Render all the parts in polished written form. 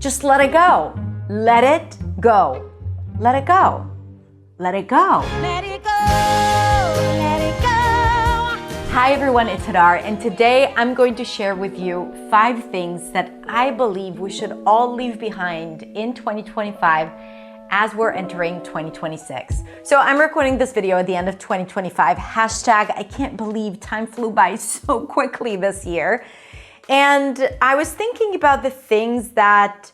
Just let it go. Let it go. Let it go. Let it go. Let it go. Let it go. Hi everyone, it's Hadar, and today I'm going to share with you 5 things that I believe we should all leave behind in 2025 as we're entering 2026. So I'm recording this video at the end of 2025. Hashtag, I can't believe time flew by so quickly this year. And I was thinking about the things that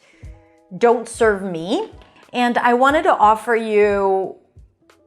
don't serve me, and I wanted to offer you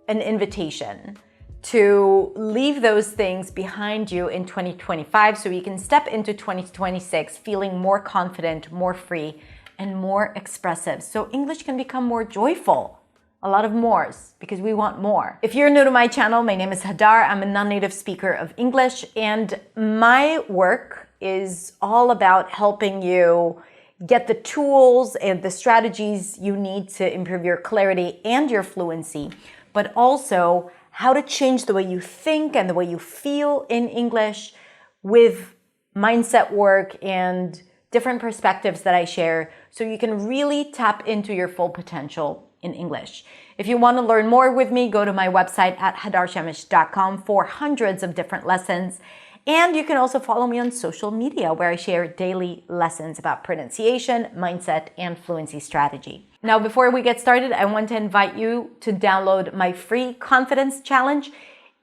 an invitation to leave those things behind you in 2025 so you can step into 2026 feeling more confident, more free, and more expressive. So English can become more joyful. A lot of mores, because we want more. If you're new to my channel, my name is Hadar. I'm a non-native speaker of English, and my work is all about helping you get the tools and the strategies you need to improve your clarity and your fluency, but also how to change the way you think and the way you feel in English with mindset work and different perspectives that I share so you can really tap into your full potential in English. If you want to learn more with me, go to my website at hadarshamish.com for hundreds of different lessons. And you can also follow me on social media where I share daily lessons about pronunciation, mindset, and fluency strategy. Now, before we get started, I want to invite you to download my free confidence challenge.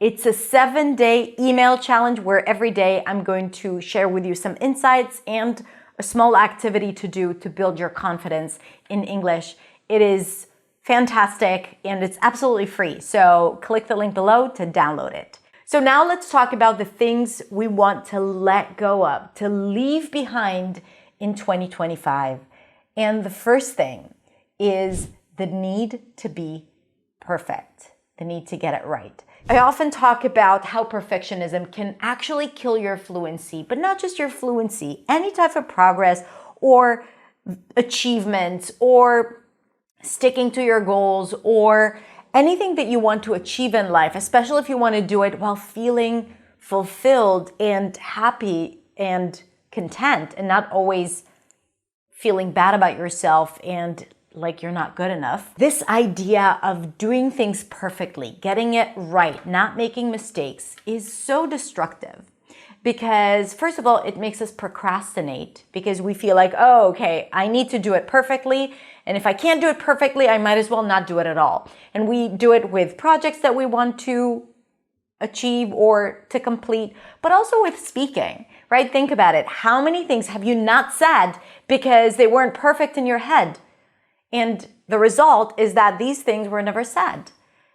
It's a 7-day email challenge where every day I'm going to share with you some insights and a small activity to do to build your confidence in English. It is fantastic and it's absolutely free. So click the link below to download it. So now let's talk about the things we want to let go of, to leave behind in 2025. And the first thing is the need to be perfect, the need to get it right. I often talk about how perfectionism can actually kill your fluency, but not just your fluency, any type of progress or achievements or sticking to your goals or anything that you want to achieve in life, especially if you want to do it while feeling fulfilled and happy and content and not always feeling bad about yourself and like you're not good enough. This idea of doing things perfectly, getting it right, not making mistakes is so destructive because first of all, it makes us procrastinate because we feel like, oh, okay, I need to do it perfectly. And if I can't do it perfectly, I might as well not do it at all. And we do it with projects that we want to achieve or to complete, but also with speaking, right? Think about it. How many things have you not said because they weren't perfect in your head? And the result is that these things were never said.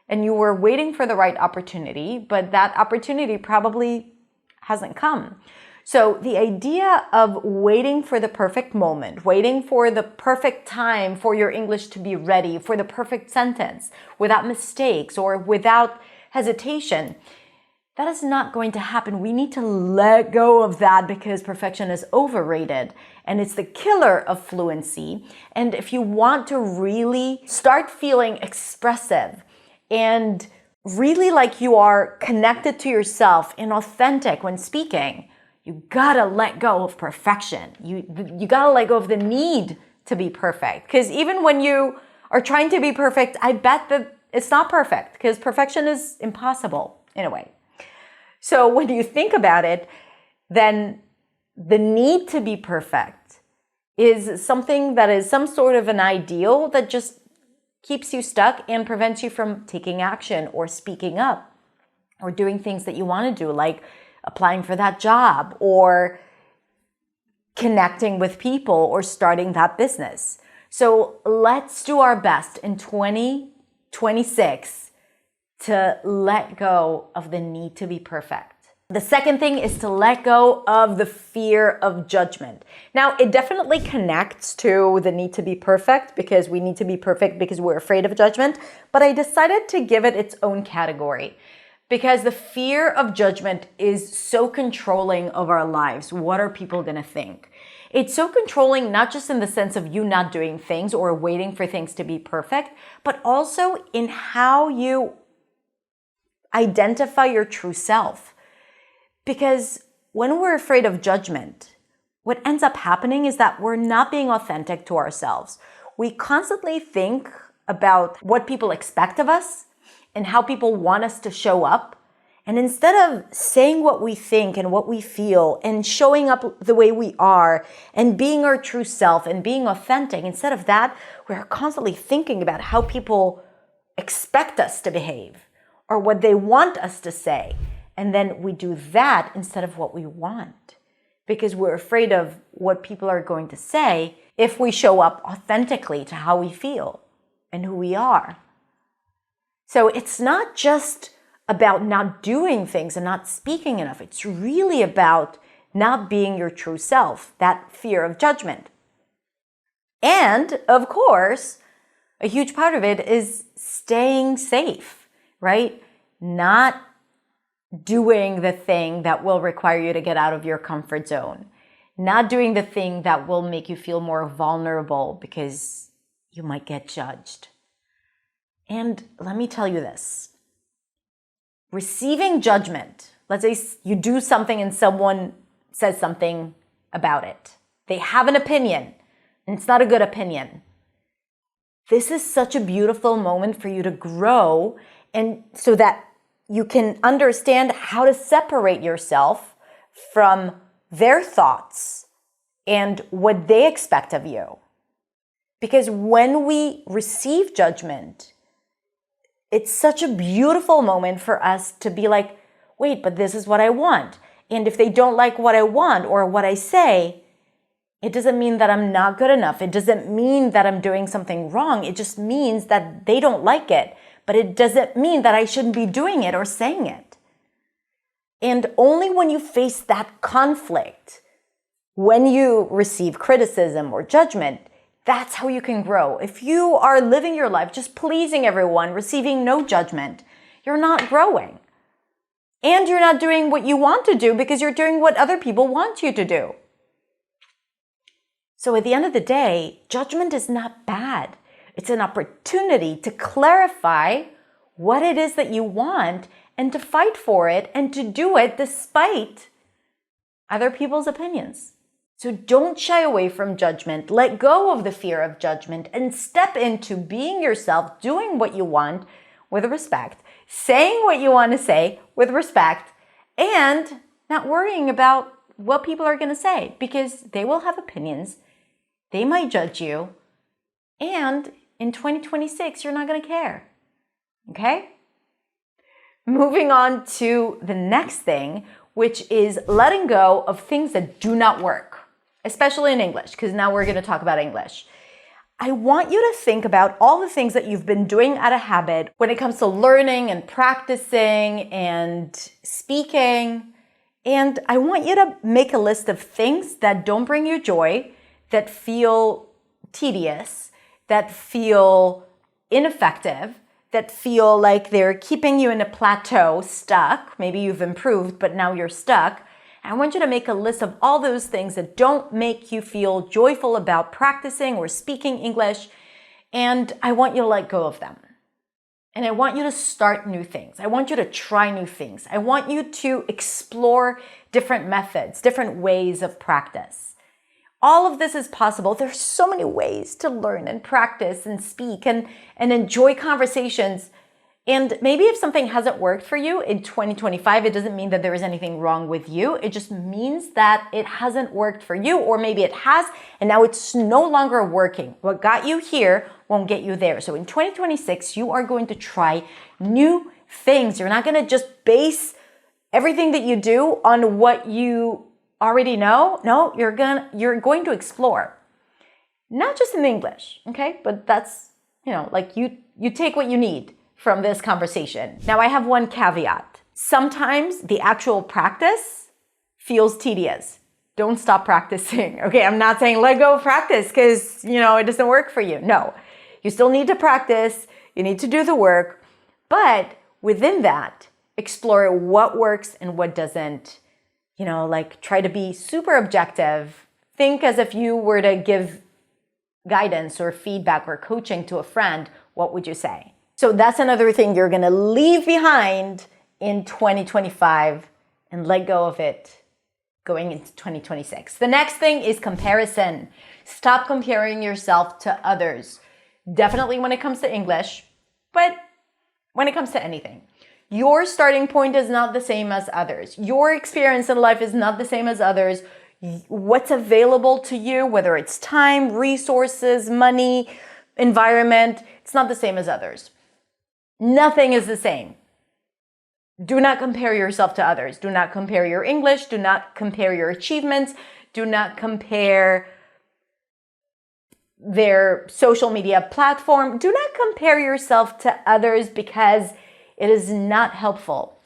And you were waiting for the right opportunity, but that opportunity probably hasn't come. So the idea of waiting for the perfect moment, waiting for the perfect time for your English to be ready, for the perfect sentence, without mistakes or without hesitation, that is not going to happen. We need to let go of that because perfection is overrated and it's the killer of fluency. And if you want to really start feeling expressive and really like you are connected to yourself and authentic when speaking, you gotta let go of perfection. You gotta let go of the need to be perfect. Because even when you are trying to be perfect, I bet that it's not perfect because perfection is impossible in a way. So when you think about it, then the need to be perfect is something that is some sort of an ideal that just keeps you stuck and prevents you from taking action or speaking up or doing things that you want to do, like applying for that job or connecting with people or starting that business. So let's do our best in 2026 to let go of the need to be perfect. The second thing is to let go of the fear of judgment. Now, it definitely connects to the need to be perfect because we need to be perfect because we're afraid of judgment, but I decided to give it its own category because the fear of judgment is so controlling of our lives. What are people going to think? It's so controlling, not just in the sense of you not doing things or waiting for things to be perfect, but also in how you identify your true self. Because when we're afraid of judgment, what ends up happening is that we're not being authentic to ourselves. We constantly think about what people expect of us and how people want us to show up. And instead of saying what we think and what we feel and showing up the way we are and being our true self and being authentic, instead of that, we're constantly thinking about how people expect us to behave or what they want us to say. And then we do that instead of what we want because we're afraid of what people are going to say if we show up authentically to how we feel and who we are. So it's not just about not doing things and not speaking enough. It's really about not being your true self, that fear of judgment. And of course, a huge part of it is staying safe, right? Not doing the thing that will require you to get out of your comfort zone. Not doing the thing that will make you feel more vulnerable because you might get judged. And let me tell you this. Receiving judgment, let's say you do something and someone says something about it. They have an opinion and it's not a good opinion. This is such a beautiful moment for you to grow and so that you can understand how to separate yourself from their thoughts and what they expect of you. Because when we receive judgment, it's such a beautiful moment for us to be like, wait, but this is what I want. And if they don't like what I want or what I say, it doesn't mean that I'm not good enough. It doesn't mean that I'm doing something wrong. It just means that they don't like it. But it doesn't mean that I shouldn't be doing it or saying it. And only when you face that conflict, when you receive criticism or judgment, that's how you can grow. If you are living your life just pleasing everyone, receiving no judgment, you're not growing. And you're not doing what you want to do because you're doing what other people want you to do. So at the end of the day, judgment is not bad. It's an opportunity to clarify what it is that you want and to fight for it and to do it despite other people's opinions. So don't shy away from judgment. Let go of the fear of judgment and step into being yourself, doing what you want with respect, saying what you want to say with respect, and not worrying about what people are going to say because they will have opinions. They might judge you. And in 2026, you're not going to care. Okay? Moving on to the next thing, which is letting go of things that do not work, especially in English, because now we're going to talk about English. I want you to think about all the things that you've been doing out of habit when it comes to learning and practicing and speaking. And I want you to make a list of things that don't bring you joy, that feel tedious, that feel ineffective, that feel like they're keeping you in a plateau, stuck. Maybe you've improved, but now you're stuck. I want you to make a list of all those things that don't make you feel joyful about practicing or speaking English, and I want you to let go of them. And I want you to start new things. I want you to try new things. I want you to explore different methods, different ways of practice. All of this is possible. There's so many ways to learn and practice and speak and enjoy conversations. And maybe if something hasn't worked for you in 2025, it doesn't mean that there is anything wrong with you. It just means that it hasn't worked for you, or maybe it has, and now it's no longer working. What got you here won't get you there. So in 2026, you are going to try new things. You're not going to just base everything that you do on what you already know. No, you're going to explore. Not just in English, okay? But that's, like you take what you need from this conversation. Now, I have one caveat. Sometimes the actual practice feels tedious. Don't stop practicing. Okay, I'm not saying let go of practice because, it doesn't work for you. No, you still need to practice. You need to do the work. But within that, explore what works and what doesn't. Try to be super objective. Think as if you were to give guidance or feedback or coaching to a friend. What would you say? So that's another thing you're going to leave behind in 2025 and let go of it going into 2026. The next thing is comparison. Stop comparing yourself to others. Definitely when it comes to English, but when it comes to anything. Your starting point is not the same as others. Your experience in life is not the same as others. What's available to you, whether it's time, resources, money, environment, it's not the same as others. Nothing is the same. Do not compare yourself to others. Do not compare your English. Do not compare your achievements. Do not compare their social media platform. Do not compare yourself to others because it is not helpful.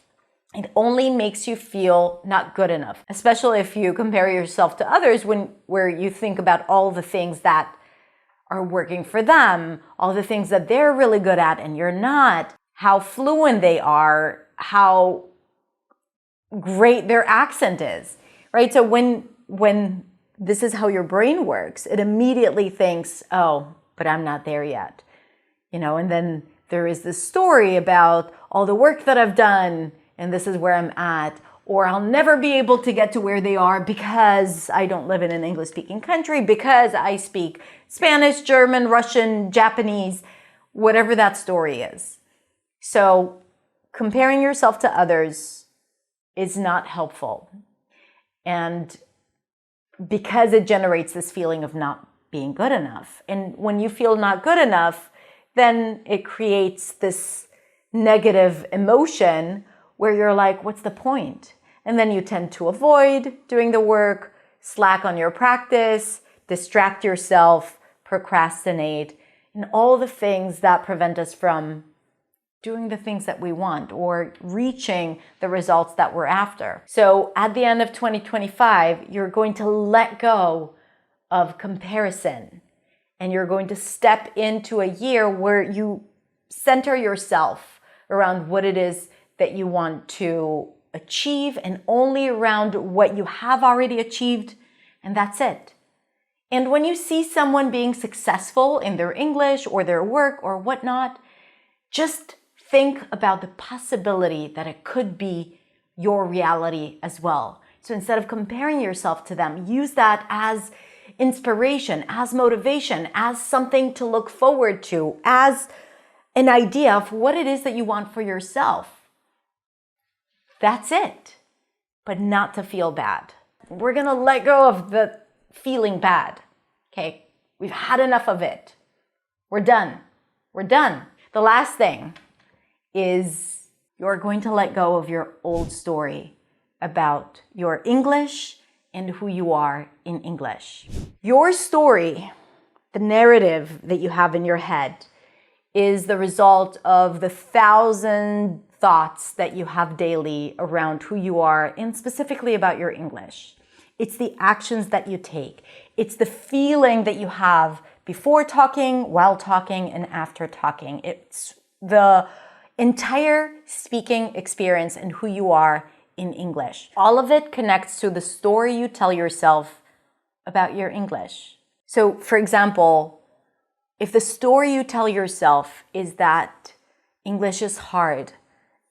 It only makes you feel not good enough, especially if you compare yourself to others where you think about all the things that are working for them, all the things that they're really good at and you're not, how fluent they are, how great their accent is, right? So when this is how your brain works, it immediately thinks, oh, but I'm not there yet, and then there is this story about all the work that I've done and this is where I'm at, or I'll never be able to get to where they are because I don't live in an English-speaking country, because I speak Spanish, German, Russian, Japanese, whatever that story is. So comparing yourself to others is not helpful. And because it generates this feeling of not being good enough. And when you feel not good enough, then it creates this negative emotion where you're like, what's the point? And then you tend to avoid doing the work, slack on your practice, distract yourself, procrastinate, and all the things that prevent us from doing the things that we want or reaching the results that we're after. So at the end of 2025, you're going to let go of comparison and you're going to step into a year where you center yourself around what it is that you want to achieve and only around what you have already achieved, and that's it. And when you see someone being successful in their English or their work or whatnot, just think about the possibility that it could be your reality as well. So instead of comparing yourself to them, use that as inspiration, as motivation, as something to look forward to, as an idea of what it is that you want for yourself. That's it, but not to feel bad. We're gonna let go of the feeling bad, okay? We've had enough of it. We're done. We're done. The last thing is you're going to let go of your old story about your English and who you are in English. Your story, the narrative that you have in your head, is the result of the 1,000 thoughts that you have daily around who you are and specifically about your English. It's the actions that you take. It's the feeling that you have before talking, while talking, and after talking. It's the entire speaking experience and who you are in English. All of it connects to the story you tell yourself about your English. So, for example, if the story you tell yourself is that English is hard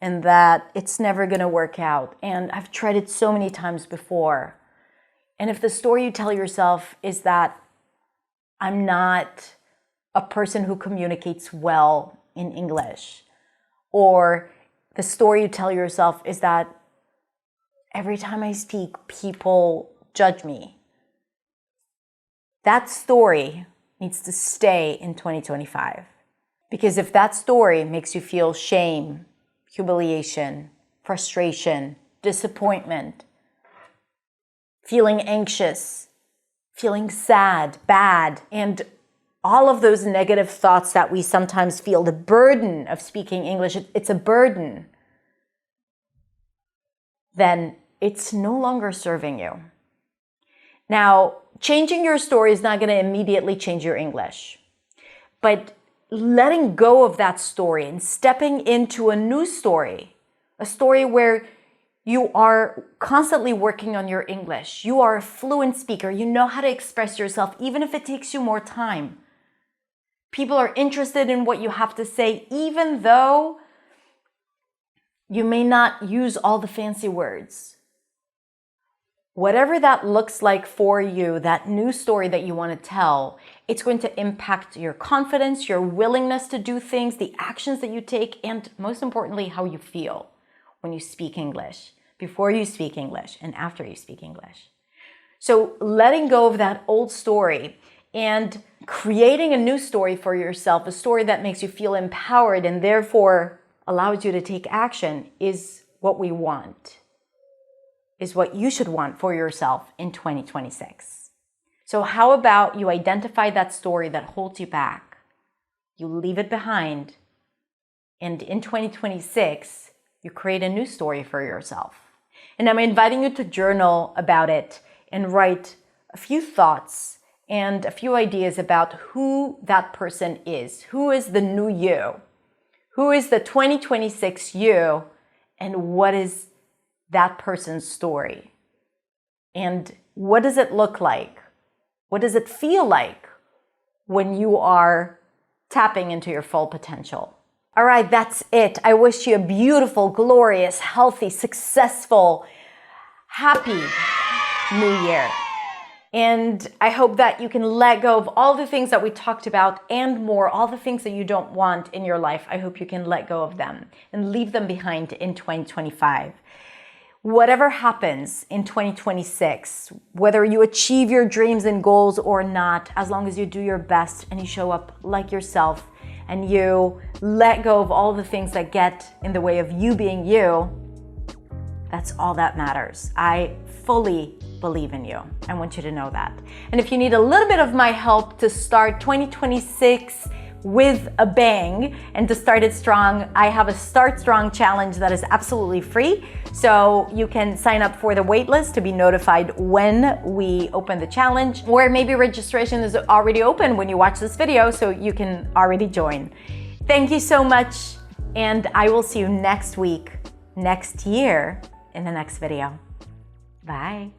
and that it's never going to work out, and I've tried it so many times before, and if the story you tell yourself is that I'm not a person who communicates well in English, or the story you tell yourself is that every time I speak, people judge me, that story needs to stay in 2025. Because if that story makes you feel shame, humiliation, frustration, disappointment, feeling anxious, feeling sad, bad, and all of those negative thoughts that we sometimes feel, the burden of speaking English, it's a burden, then it's no longer serving you. Now, changing your story is not going to immediately change your English, but letting go of that story and stepping into a new story, a story where you are constantly working on your English. You are a fluent speaker. You know how to express yourself, even if it takes you more time. People are interested in what you have to say, even though you may not use all the fancy words. Whatever that looks like for you, that new story that you want to tell, it's going to impact your confidence, your willingness to do things, the actions that you take, and most importantly, how you feel when you speak English, before you speak English, and after you speak English. So letting go of that old story and creating a new story for yourself, a story that makes you feel empowered and therefore allows you to take action, is what we want, is what you should want for yourself in 2026. So how about you identify that story that holds you back, you leave it behind, and in 2026, you create a new story for yourself. And I'm inviting you to journal about it and write a few thoughts and a few ideas about who that person is. Who is the new you? Who is the 2026 you? And what is that person's story? And what does it look like? What does it feel like when you are tapping into your full potential? All right, that's it. I wish you a beautiful, glorious, healthy, successful, happy new year. And I hope that you can let go of all the things that we talked about and more, all the things that you don't want in your life. I hope you can let go of them and leave them behind in 2025. Whatever happens in 2026, whether you achieve your dreams and goals or not, as long as you do your best and you show up like yourself and you let go of all the things that get in the way of you being you, that's all that matters. I fully believe in you. I want you to know that. And if you need a little bit of my help to start 2026 with a bang and to start it strong, I have a Start Strong challenge that is absolutely free. So you can sign up for the waitlist to be notified when we open the challenge, or maybe registration is already open when you watch this video, so you can already join. Thank you so much, and I will see you next week, next year, in the next video. Bye.